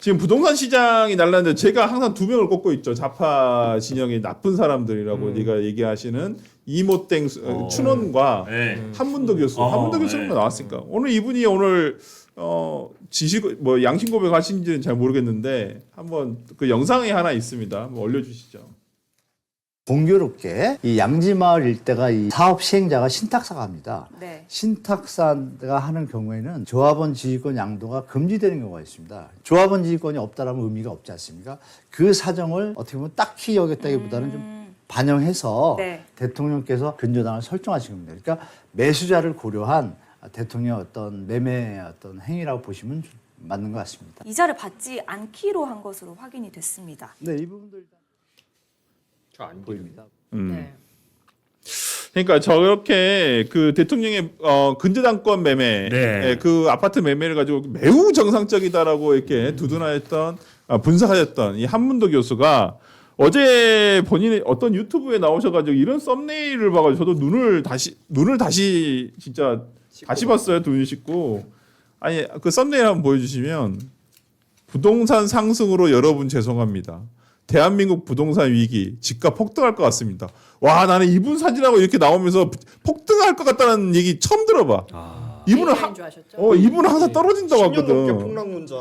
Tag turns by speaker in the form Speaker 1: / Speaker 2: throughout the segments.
Speaker 1: 지금 부동산 시장이 날랐는데 제가 항상 두 명을 꼽고 있죠. 좌파 진영의 나쁜 사람들이라고 네가 얘기하시는 이모땡 춘원과 한문도 교수. 한문도 교수는 나왔으니까. 오늘 이분이 지식 뭐 양심 고백하신지는 잘 모르겠는데 한번 그 영상이 하나 있습니다. 한번 올려주시죠.
Speaker 2: 공교롭게 이 양지마을 일대가 이 사업 시행자가 신탁사가 합니다.
Speaker 3: 네.
Speaker 2: 신탁사가 하는 경우에는 조합원 지휘권 양도가 금지되는 경우가 있습니다. 조합원 지휘권이 없다라면 의미가 없지 않습니까? 그 사정을 어떻게 보면 딱히 여겼다기보다는 좀 반영해서
Speaker 3: 네.
Speaker 2: 대통령께서 근저당을 설정하신 겁니다. 그러니까 매수자를 고려한 대통령의 어떤 매매 어떤 행위라고 보시면 맞는 것 같습니다.
Speaker 3: 이자를 받지 않기로 한 것으로 확인이 됐습니다.
Speaker 2: 네, 이 부분들
Speaker 4: 안
Speaker 2: 보입니다.
Speaker 3: 네.
Speaker 1: 그러니까 저렇게 그 대통령의 근저당권 매매,
Speaker 5: 네.
Speaker 1: 그 아파트 매매를 가지고 매우 정상적이다라고 이렇게 두둔하였던 분석하였던 이 한문도 교수가 어제 본인의 어떤 유튜브에 나오셔가지고 이런 썸네일을 봐가지고 저도 눈을 다시 진짜 다시 봤어요. 눈을 씻고 아니 그 썸네일 한번 보여주시면 부동산 상승으로 여러분 죄송합니다. 대한민국 부동산 위기, 집값 폭등할 것 같습니다. 와, 나는 이분 사진하고 이렇게 나오면서 폭등할 것 같다는 얘기 처음 들어봐. 이분은 이분은 항상 떨어진다고
Speaker 4: 10년 넘게
Speaker 1: 하거든.
Speaker 4: 폭락론자.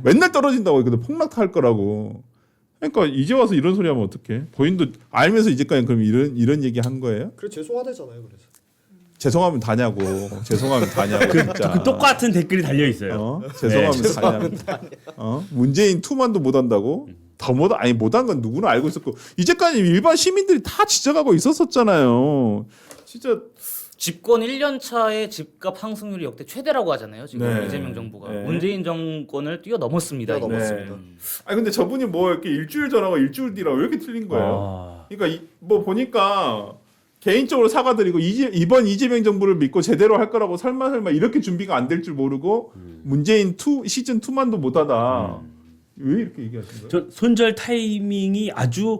Speaker 1: 맨날 떨어진다고 했거든. 폭락할 거라고. 그러니까 이제 와서 이런 소리 하면 어떡해? 본인도 알면서 이제까지 그럼 이런 얘기 한 거예요?
Speaker 4: 그래 죄송하대잖아요. 그래서.
Speaker 1: 죄송하면 다냐고. 죄송하면 다냐고. 진짜.
Speaker 5: 그 똑같은 댓글이 달려 있어요.
Speaker 1: 죄송하면 다냐고. 문재인 투만도 못 한다고? 더 못한 건 누구나 알고 있었고 이제까지 일반 시민들이 다 지적하고 있었었잖아요. 진짜
Speaker 6: 집권 1년 차에 집값 상승률이 역대 최대라고 하잖아요. 지금
Speaker 1: 네.
Speaker 6: 이재명 정부가
Speaker 1: 네.
Speaker 6: 문재인 정권을 뛰어넘었습니다.
Speaker 4: 뛰어넘었습니다.
Speaker 1: 아니 근데 저분이 뭐 이렇게 일주일 전하고 일주일 뒤라고 왜 이렇게 틀린 거예요? 그러니까 뭐 보니까 개인적으로 사과드리고 이번 이재명 정부를 믿고 제대로 할 거라고 설마 이렇게 준비가 안 될 줄 모르고 문재인 시즌 2만도 못하다. 왜 이렇게 얘기하신 거예요?
Speaker 5: 저 손절 타이밍이 아주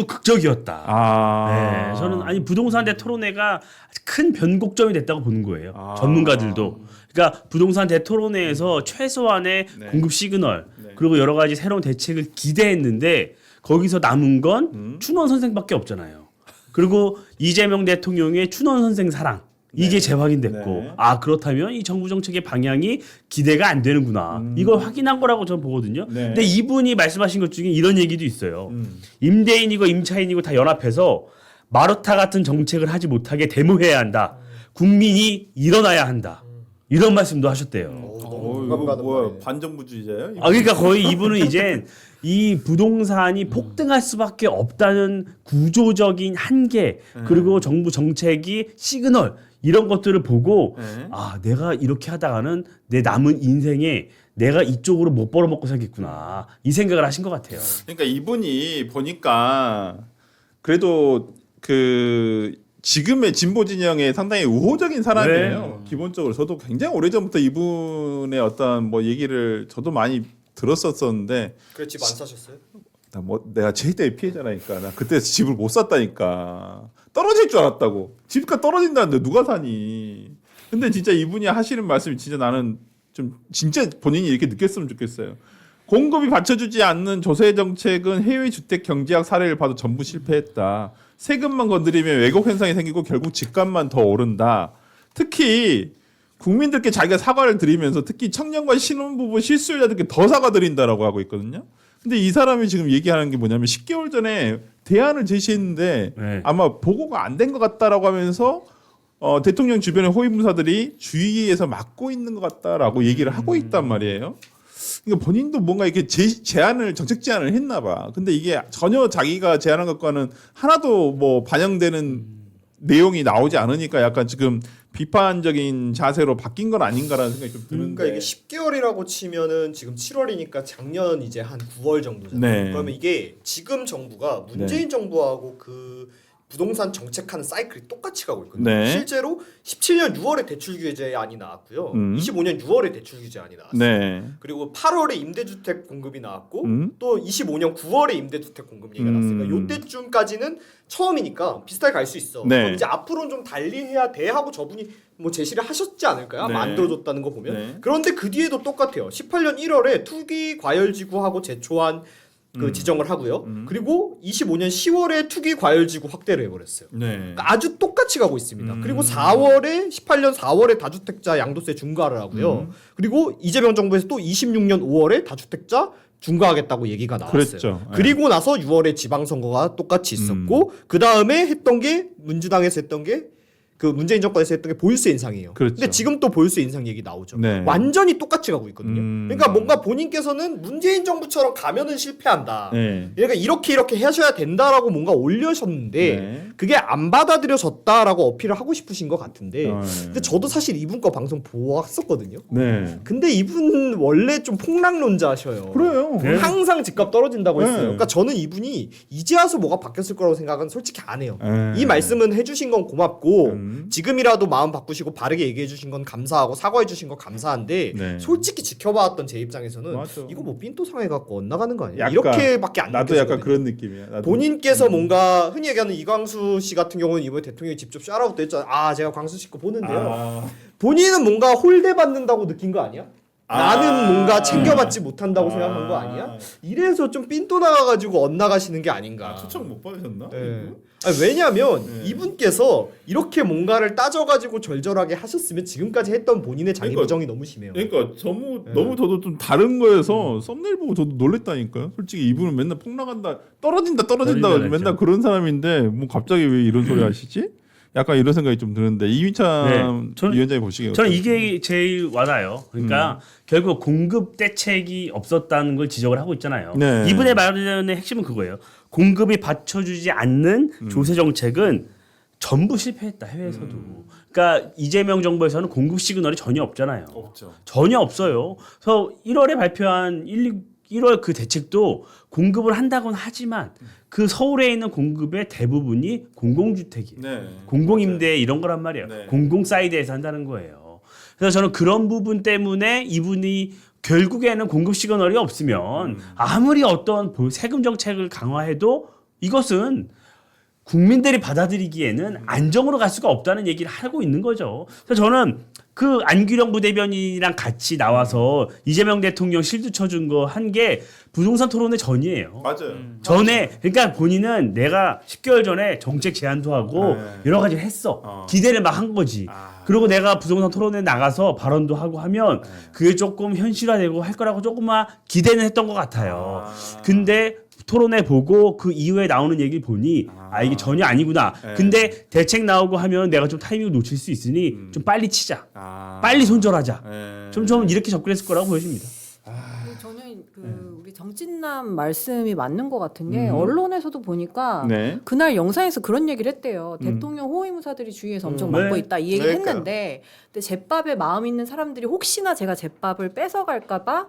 Speaker 5: 극적이었다. 네, 저는 아니 부동산 대 토론회가 큰 변곡점이 됐다고 보는 거예요. 전문가들도. 그러니까 부동산 대 토론회에서 최소한의 공급 시그널 그리고 여러 가지 새로운 대책을 기대했는데 거기서 남은 건 춘원 선생밖에 없잖아요. 그리고 이재명 대통령의 춘원 선생 사랑. 이게 재확인됐고 그렇다면 이 정부 정책의 방향이 기대가 안 되는구나. 이걸 확인한 거라고 저는 보거든요. 근데 이분이 말씀하신 것 중에 이런 얘기도 있어요. 임대인이고 임차인이고 다 연합해서 마루타 같은 정책을 하지 못하게 데모해야 한다. 국민이 일어나야 한다. 이런 말씀도 하셨대요.
Speaker 4: 공감 가는
Speaker 1: 뭐야
Speaker 4: 말이에요.
Speaker 1: 반정부주의자예요?
Speaker 5: 그러니까 거의 이분은 이제 이 부동산이 폭등할 수밖에 없다는 구조적인 한계 그리고 정부 정책이 시그널 이런 것들을 보고 내가 이렇게 하다가는 내 남은 인생에 내가 이쪽으로 못 벌어먹고 살겠구나 이 생각을 하신 것 같아요.
Speaker 1: 그러니까 이분이 보니까 그래도 그 지금의 진보 진영에 상당히 우호적인 사람이에요. 기본적으로 저도 굉장히 오래전부터 이분의 어떤 뭐 얘기를 저도 많이 들었었는데
Speaker 4: 그래 집 안 사셨어요?
Speaker 1: 내가 최대의 피해자라니까. 나 그때 집을 못 샀다니까. 떨어질 줄 알았다고. 집값 떨어진다는데 누가 사니. 근데 진짜 이분이 하시는 말씀이 진짜 나는 좀 진짜 본인이 이렇게 느꼈으면 좋겠어요. 공급이 받쳐주지 않는 조세 정책은 해외 주택 경제학 사례를 봐도 전부 실패했다. 세금만 건드리면 왜곡 현상이 생기고 결국 집값만 더 오른다. 특히 국민들께 자기가 사과를 드리면서 특히 청년과 신혼부부 실수요자들께 더 사과드린다라고 하고 있거든요. 근데 이 사람이 지금 얘기하는 게 뭐냐면 10개월 전에 대안을 제시했는데 아마 보고가 안 된 것 같다라고 하면서 대통령 주변의 호위무사들이 주위에서 막고 있는 것 같다라고 얘기를 하고 있단 말이에요. 그러니까 본인도 뭔가 이렇게 정책 제안을 했나 봐. 근데 이게 전혀 자기가 제안한 것과는 하나도 뭐 반영되는 내용이 나오지 않으니까 약간 지금 비판적인 자세로 바뀐 건 아닌가라는 생각이 좀 드는데.
Speaker 4: 그러니까 이게 10개월이라고 치면은 지금 7월이니까 작년 이제 한 9월 정도잖아요. 그러면 이게 지금 정부가 문재인 정부하고 그 부동산 정책하는 사이클이 똑같이 가고 있거든요. 실제로 17년 6월에 대출 규제안이 나왔고요. 25년 6월에 대출 규제안이 나왔어요. 그리고 8월에 임대주택 공급이 나왔고 또 25년 9월에 임대주택 공급 얘기가 나왔으니까 요때쯤까지는 처음이니까 비슷하게 갈 수 있어. 그럼 이제 앞으로는 좀 달리 해야 돼 하고 저분이 뭐 제시를 하셨지 않을까요?
Speaker 1: 네.
Speaker 4: 만들어줬다는 거 보면.
Speaker 1: 네.
Speaker 4: 그런데 그 뒤에도 똑같아요. 18년 1월에 투기 과열지구하고 제초한 그 지정을 하고요. 그리고 25년 10월에 투기 과열지구 확대를 해버렸어요.
Speaker 1: 네.
Speaker 4: 그러니까 아주 똑같이 가고 있습니다. 그리고 18년 4월에 다주택자 양도세 중과를 하고요. 그리고 이재명 정부에서 또 26년 5월에 다주택자 중과하겠다고 얘기가 나왔어요.
Speaker 1: 그랬죠. 네.
Speaker 4: 그리고 나서 6월에 지방선거가 똑같이 있었고 그 다음에 했던 게 민주당에서 했던 게 그 문재인 정권에서 했던 게 보유세 인상이에요.
Speaker 1: 그렇죠.
Speaker 4: 근데 지금 또 보유세 인상 얘기 나오죠.
Speaker 1: 네.
Speaker 4: 완전히 똑같이 가고 있거든요. 그러니까 뭔가 본인께서는 문재인 정부처럼 가면은 실패한다.
Speaker 1: 네.
Speaker 4: 그러니까 이렇게 하셔야 된다라고 뭔가 올려셨는데
Speaker 1: 네.
Speaker 4: 그게 안 받아들여졌다라고 어필을 하고 싶으신 것 같은데
Speaker 1: 네.
Speaker 4: 근데 저도 사실 이분 거 방송 보았었거든요.
Speaker 1: 네.
Speaker 4: 근데 이분 원래 좀 폭락론자셔요.
Speaker 1: 그래요.
Speaker 5: 네.
Speaker 4: 항상 집값 떨어진다고
Speaker 1: 네.
Speaker 4: 했어요. 그러니까 저는 이분이 이제 와서 뭐가 바뀌었을 거라고 생각은 솔직히 안 해요.
Speaker 1: 네.
Speaker 4: 이 말씀은 해주신 건 고맙고 지금이라도 마음 바꾸시고 바르게 얘기해 주신 건 감사하고 사과해 주신 건 감사한데
Speaker 1: 네.
Speaker 4: 솔직히 지켜봐왔던 제 입장에서는
Speaker 1: 맞아.
Speaker 4: 이거 뭐 삔또 상해갖고 엇나가는 거 아니야?
Speaker 1: 약간,
Speaker 4: 이렇게밖에 안
Speaker 1: 나도 약간
Speaker 4: 느껴지거든요.
Speaker 1: 그런 느낌이야. 나도.
Speaker 4: 본인께서 뭔가 흔히 얘기하는 이광수 씨 같은 경우는 이번에 대통령이 직접 샤라웃도 했잖아요. 아 제가 광수 씨 거 보는데요.
Speaker 1: 아.
Speaker 4: 본인은 뭔가 홀대 받는다고 느낀 거 아니야? 나는 뭔가 챙겨받지 못한다고
Speaker 1: 아.
Speaker 4: 생각한 거 아니야? 이래서 좀 삔또 나가가지고 엇나가시는 게 아닌가.
Speaker 1: 초청 못 받으셨나?
Speaker 4: 네. 아니, 왜냐하면
Speaker 1: 네.
Speaker 4: 이분께서 이렇게 뭔가를 따져가지고 절절하게 하셨으면 지금까지 했던 본인의 자기
Speaker 1: 그러니까-
Speaker 4: 부정이 너무 심해요.
Speaker 1: 그러니까 너무 저도 좀 다른 거에서 썸네일 보고 저도 놀랬다니까요. 솔직히 이분은 맨날 폭락한다, 떨어진다
Speaker 5: 떨어진다
Speaker 1: 맨날
Speaker 5: 했죠.
Speaker 1: 그런 사람인데 뭐 갑자기 왜 이런 소리 하시지? 약간 이런 생각이 좀 드는데 이민찬
Speaker 5: 네, 저는-
Speaker 1: 위원장이 보시기에
Speaker 5: 저는
Speaker 1: 어떠세요?
Speaker 5: 이게 제일 와닿아요. 그러니까 결국 공급 대책이 없었다는 걸 지적을 하고 있잖아요.
Speaker 1: 네.
Speaker 5: 이분의 말의 핵심은 그거예요. 공급이 받쳐주지 않는 조세 정책은 전부 실패했다 해외에서도. 그러니까 이재명 정부에서는 공급 시그널이 전혀 없잖아요.
Speaker 1: 없죠.
Speaker 5: 전혀 없어요. 그래서 1월에 발표한 1월 그 대책도 공급을 한다고는 하지만 그 서울에 있는 공급의 대부분이 공공주택이에요.
Speaker 1: 네.
Speaker 5: 공공임대 이런 거란 말이에요.
Speaker 1: 네.
Speaker 5: 공공 사이드에서 한다는 거예요. 그래서 저는 그런 부분 때문에 이분이 결국에는 공급 시그널이 없으면 아무리 어떤 세금 정책을 강화해도 이것은 국민들이 받아들이기에는 안정으로 갈 수가 없다는 얘기를 하고 있는 거죠. 그래서 저는 그 안규령 부대변인이랑 같이 나와서 이재명 대통령 실드 쳐준 거 한 게 부동산 토론회 전이에요.
Speaker 1: 맞아요.
Speaker 5: 전에 그러니까 본인은 내가 10개월 전에 정책 제안도 하고
Speaker 1: 네.
Speaker 5: 여러 가지 했어. 기대를 막 한 거지. 그리고 내가 부동산 토론회 나가서 발언도 하고 하면 그게 조금 현실화되고 할 거라고 조금만 기대는 했던 것 같아요. 근데 토론회 보고 그 이후에 나오는 얘기 보니 이게 전혀 아니구나.
Speaker 1: 네.
Speaker 5: 근데 대책 나오고 하면 내가 좀 타이밍을 놓칠 수 있으니 좀 빨리 치자. 빨리 손절하자.
Speaker 1: 네.
Speaker 5: 좀 이렇게 접근했을 거라고 보여집니다.
Speaker 7: 저는 우리 정진남 말씀이 맞는 것 같은 게 언론에서도 보니까
Speaker 1: 네.
Speaker 7: 그날 영상에서 그런 얘기를 했대요. 대통령 호위무사들이 주위에서 엄청
Speaker 5: 네.
Speaker 7: 막고 있다 이 얘기를
Speaker 4: 그러니까요.
Speaker 7: 했는데 근데 제밥에 마음 있는 사람들이 혹시나 제가 제밥을 뺏어갈까봐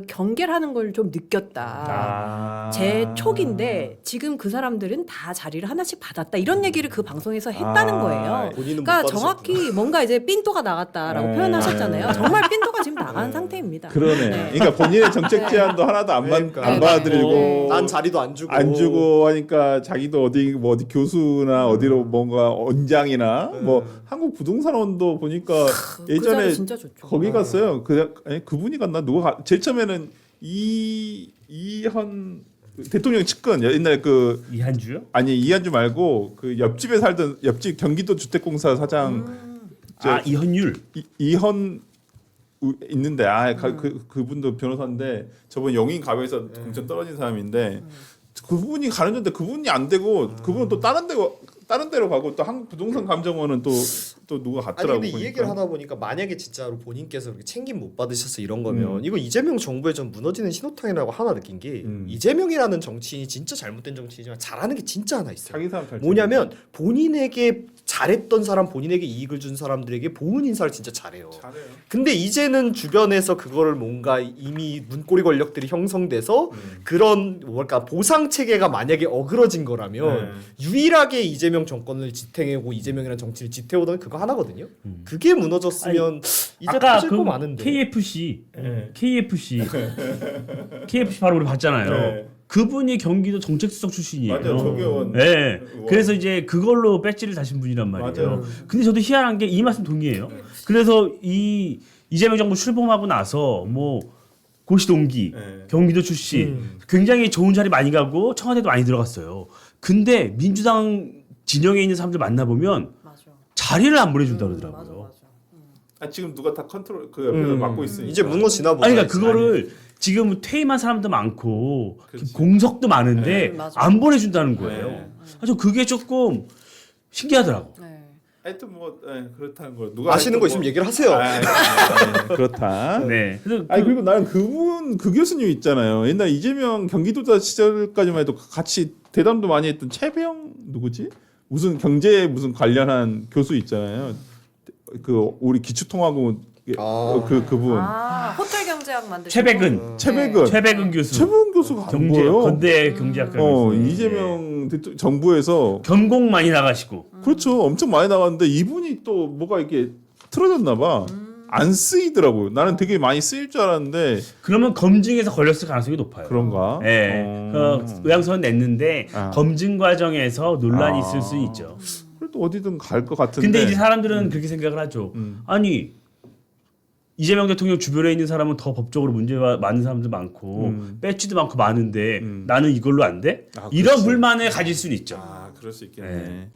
Speaker 7: 경계를 하는 걸 좀 느꼈다. 제 촉인데 지금 그 사람들은 다 자리를 하나씩 받았다 이런 얘기를 그 방송에서 했다는 거예요.
Speaker 4: 본인은 못
Speaker 7: 그러니까
Speaker 4: 받으셨구나.
Speaker 7: 정확히 뭔가 이제 삔또가 나갔다라고 표현하셨잖아요. 정말 삔또가 지금 나간 상태입니다.
Speaker 1: 그러네.
Speaker 7: 네.
Speaker 1: 그러니까 본인의 정책 제안도 하나도 안
Speaker 4: 그러니까.
Speaker 1: 받아들이고
Speaker 4: 난 자리도 안 주고
Speaker 1: 안 주고 하니까 자기도 어디 교수나 어디로 뭔가 원장이나 뭐 한국 부동산원도 보니까
Speaker 7: 그
Speaker 1: 예전에
Speaker 7: 자리 진짜 좋죠.
Speaker 1: 거기 갔어요. 그분이 갔나 누가 제일 처음에는 이현 대통령 측근 옛날 그
Speaker 5: 이한주요?
Speaker 1: 아니 이한주 말고 그 옆집에 살던 옆집 경기도 주택공사 사장 저
Speaker 5: 이현율.
Speaker 1: 이현 있는데 그분도 변호사인데 저번 영인 가회에서 공천 떨어진 사람인데 그분이 가는데 그분이 안 되고 그분은 또 다른 데로 가고 또 한국 부동산 감정원은 또 누가
Speaker 4: 아니
Speaker 1: 갔더라고.
Speaker 4: 근데 이
Speaker 1: 보니까.
Speaker 4: 얘기를 하다 보니까 만약에 진짜로 본인께서 그렇게 챙김 못 받으셔서 이런 거면 이거 이재명 정부의 좀 무너지는 신호탄이라고 하나 느낀 게 이재명이라는 정치인이 진짜 잘못된 정치인이지만 잘하는 게 진짜 하나 있어요.
Speaker 1: 자기 사람 잘
Speaker 4: 뭐냐면 본인에게 잘했던 사람, 본인에게 이익을 준 사람들에게 보훈 인사를 진짜 잘해요.
Speaker 1: 잘해요.
Speaker 4: 근데 이제는 주변에서 그거를 뭔가 이미 문고리 권력들이 형성돼서 그런 뭐랄까 보상 체계가 만약에 어그러진 거라면 유일하게 이재명 정권을 지탱하고 이재명이라는 정치를 지탱하던 그거 하나거든요. 그게 무너졌으면 이제
Speaker 5: 아까
Speaker 4: 터질
Speaker 5: 그
Speaker 4: 거 많은데.
Speaker 5: KFC 바로 우리 봤잖아요.
Speaker 1: 네.
Speaker 5: 그분이 경기도 정책수석 출신이에요.
Speaker 1: 맞아요. 조계원.
Speaker 5: 네.
Speaker 1: 의원.
Speaker 5: 그래서 이제 그걸로 배지를 다신 분이란 말이에요.
Speaker 1: 맞아요.
Speaker 5: 근데 저도 희한한 게 이 말씀 동의해요. 그래서 이 이재명 정부 출범하고 나서 뭐 고시동기,
Speaker 1: 네.
Speaker 5: 경기도 출신 굉장히 좋은 자리 많이 가고 청와대도 많이 들어갔어요. 근데 민주당 진영에 있는 사람들 만나보면
Speaker 7: 맞아.
Speaker 5: 자리를 안 보내준다 그러더라고요.
Speaker 1: 아, 지금 누가 다 컨트롤 그 옆에서 맡고 있으니까.
Speaker 4: 이제 문거 지나보자.
Speaker 5: 아니 그러니까 그거를 지금 퇴임한 사람도 많고
Speaker 1: 그렇지.
Speaker 5: 공석도 많은데
Speaker 7: 네, 맞아.
Speaker 5: 안 보내준다는 거예요.
Speaker 1: 네.
Speaker 5: 아주 그게 조금 신기하더라고.
Speaker 7: 네.
Speaker 1: 하여튼 뭐 그렇다는 거 누가
Speaker 4: 아시는 거 있으면 얘기를 하세요.
Speaker 1: 그렇다.
Speaker 5: 네. 그래서
Speaker 1: 아니 그리고 나는 그 교수님 있잖아요. 옛날 이재명 경기도지사 시절까지만 해도 같이 대담도 많이 했던 최배영 누구지? 무슨 경제에 무슨 관련한 교수 있잖아요. 그 우리 기초통화국 그분
Speaker 7: 호텔 경제학 만드신
Speaker 5: 최백은
Speaker 1: 최백은
Speaker 5: 교수.
Speaker 1: 최백은 교수가 안
Speaker 5: 경제
Speaker 1: 보여.
Speaker 5: 건대 경제학과 교수.
Speaker 1: 이재명 정부에서
Speaker 5: 경공 많이 나가시고.
Speaker 1: 그렇죠. 엄청 많이 나갔는데 이분이 또 뭐가 이렇게 틀어졌나 봐. 안 쓰이더라고요. 나는 되게 많이 쓰일 줄 알았는데
Speaker 5: 그러면 검증에서 걸렸을 가능성이 높아요.
Speaker 1: 그런가?
Speaker 5: 네. 의향서는 냈는데
Speaker 1: 아.
Speaker 5: 검증 과정에서 논란이 있을 수 있죠.
Speaker 1: 그래도 어디든 갈 것 같은데.
Speaker 5: 근데 이제 사람들은 그렇게 생각을 하죠. 아니 이재명 대통령 주변에 있는 사람은 더 법적으로 문제가 많은 사람들 많고 배지도 많고 많은데 나는 이걸로 안 돼?
Speaker 1: 아,
Speaker 5: 이런
Speaker 1: 그렇지.
Speaker 5: 불만을 가질 수는 있죠.
Speaker 1: 아, 그럴 수 있겠네.
Speaker 5: 네.